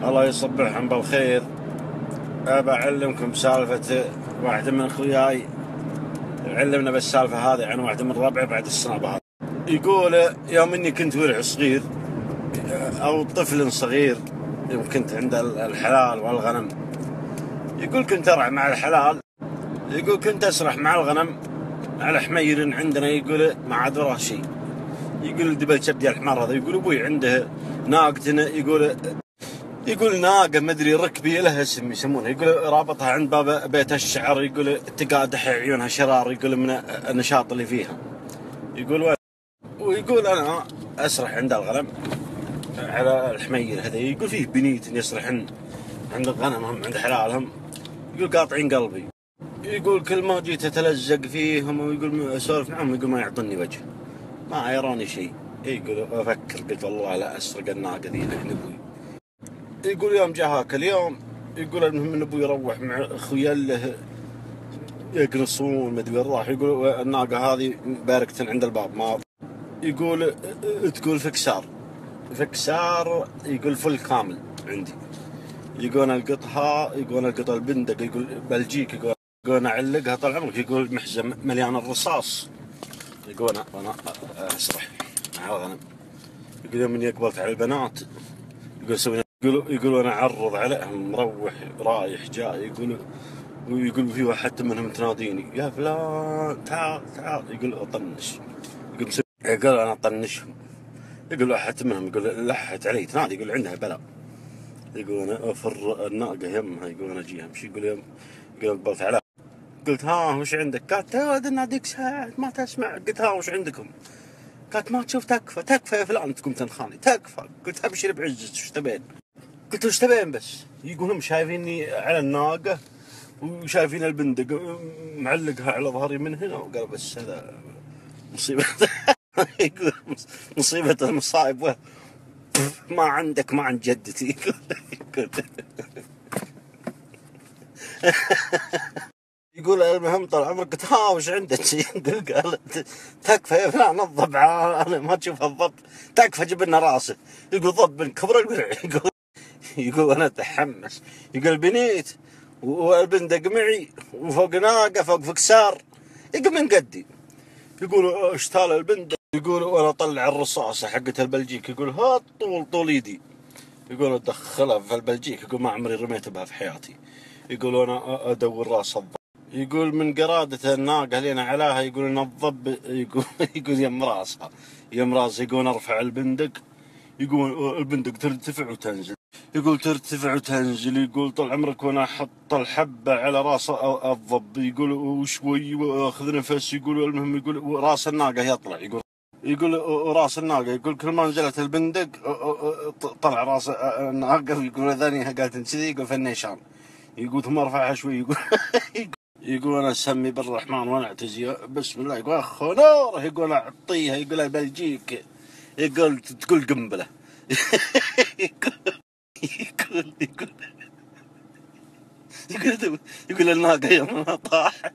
الله يصبحهم بالخير. أبى أعلمكم سالفة واحد من أخوياي علمنا بالسالفة هذه عن واحد من ربعه بعد السنابة هذه. يقول يوم إني كنت ورع صغير أو طفل صغير، يوم كنت عند الحلال والغنم، يقول كنت أرعى مع الحلال، يقول كنت أسرح مع الغنم على حمير عندنا، يقول ما عاد وراه شيء. يقول دبل شبدي الحمار هذا، يقول أبوي عنده ناقتنا، يقول ناقة مدري ركبي لها اسم يسمونها، يقول رابطها عند باب بيت الشعر، يقول تقادح عيونها شرار، يقول من النشاط اللي فيها. ويقول أنا أسرح عند الغنم على الحمير هذا، يقول فيه بنيت يسرحن عند غنمهم عند حلالهم، يقول قاطعين قلبي. يقول كل ما جيت أتلزق فيهم ويقول أسولف معهم، يقول ما يعطوني وجه، ما يروني شيء. يقول أفكر، قلت والله لا أسرق الناقة ذي لحن أبوي. يقول يوم جاء هاك اليوم، يقول المهم ان ابوي يروح مع اخويا له يقرصون مدري وين راح، يقول الناقه هذه باركة عند الباب ما، يقول تقول فكسار، يقول فل كامل عندي، يقول القطها، يقول القطه البندق، يقول بلجيك، يقول اعلقها طال عمرك، يقول محزه مليان الرصاص. يقول انا اسرح مع الغنم. يقول يوم اني اقبلت على البنات، يقول سوينا، يقول انا اعرض عليهم مروح رايح جاي، يقول في واحد منهم تناديني يا فلان تعال تعال، يقول اطنش، يقول انا اطنشهم. يقول واحد منهم يقول لحت علي تنادي، يقول عندها بلاء، يقول انا افر الناقه يمها، يقول انا اجيها امشي، يقول قبلت عليها، قلت ها وش عندك؟ قالت تود ناديك ساعة ما تسمع. قلت ها وش عندكم؟ قالت ما تشوف تكفى يا فلان تقوم تنخاني تكفى. قلت ابشر بعزتك وش تبين؟ قلت وش تبين بس؟ يقولهم شايفيني على الناقة وشايفين البندق معلقها على ظهري من هنا، وقال بس هذا مصيبة. يقول مصيبة المصائب ما عندك ما عند جدتي. يقول المهم طال عمرك، قلت ها وش عندك؟ قال تكفى يا فلان الضبع، انا ما تشوف الضب تكفى جبنا راسه. يقول ضب من كبر القرع. يقول انا اتحمس، يقول بنيت والبندق معي وفوق ناقه فوق فكسار، يقول من قدي. يقول اشتال البندق، يقول وانا اطلع الرصاصه حقت البلجيك، يقول ها طول يدي، يقول ادخلها في البلجيك، يقول ما عمري رميت بها في حياتي، يقول وانا ادور راس الضب، يقول من قرادة الناقة اللي انا علاها، يقول ان الضب يقول يم راسها، يقول ارفع البندق، يقول البندق ترتفع وتنزل، يقول ترتفع وتنزل، يقول طال عمرك وانا احط الحبه على راس الضب، يقول وشوي واخذ نفس، يقول المهم يقول راس الناقه يطلع، يقول راس الناقه، يقول كل ما نزلت البندق طلع راس الناقه، يقول ثانيها قالت كذي، يقول فنيشان، يقول ثم ارفعها شوي، يقول انا اسمي بالرحمن وانا اعتزي بسم الله، يقول اخ نور، يقول اعطيها، يقول بلجيك، يقول تقول قنبله. يقول الناقة يوم ما طاحت،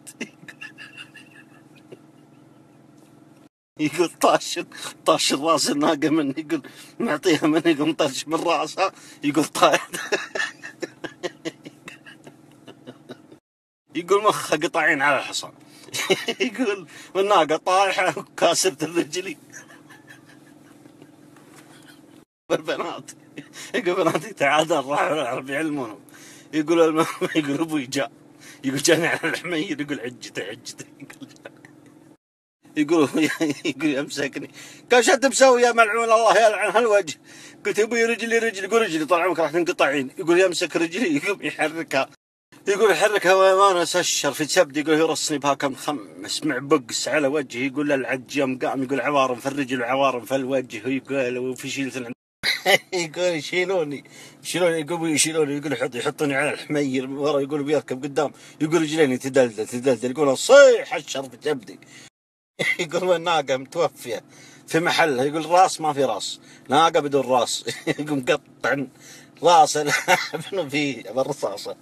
يقول طاش راس الناقة مني، يقول معطيها مني، يقوم طرش من راسها، يقول طاحت. يقول مخها قطعين على الحصان. يقول والناقة طايحة وكاسرة الرجلي. والبنات، يقول بناتي تعال راحوا يعلمونهم، يقول المهم، يقول ابوي يقول جاني على الحمير، يقول عجته يقول يمسكني، قال شو مسوي يا ملعون الله يلعن هالوجه؟ قلت ابوي رجلي، يقول رجلي طال عمرك راح تنقطعين، يقول يمسك رجلي، يقوم يحركها، يقول يحركها وانا اسشر في سبد، يقول يرصني بها كم خمس مع بقس على وجهي، يقول العج يوم قام، يقول عوارم في الرجل وعوارم في الوجه، يقول وفي شيلة. يقول يشيلوني، يشيلوني، يقول يحطوني على الحمير ورا، يقول بيركب قدام، يقول رجليني تدلدل، يقول صيح الشر في جبدي. يقول الناقة متوفية في محلها، يقول راس ما في راس، ناقة بدون راس. يقوم مقطع راس ابنه فيه بالرصاصة.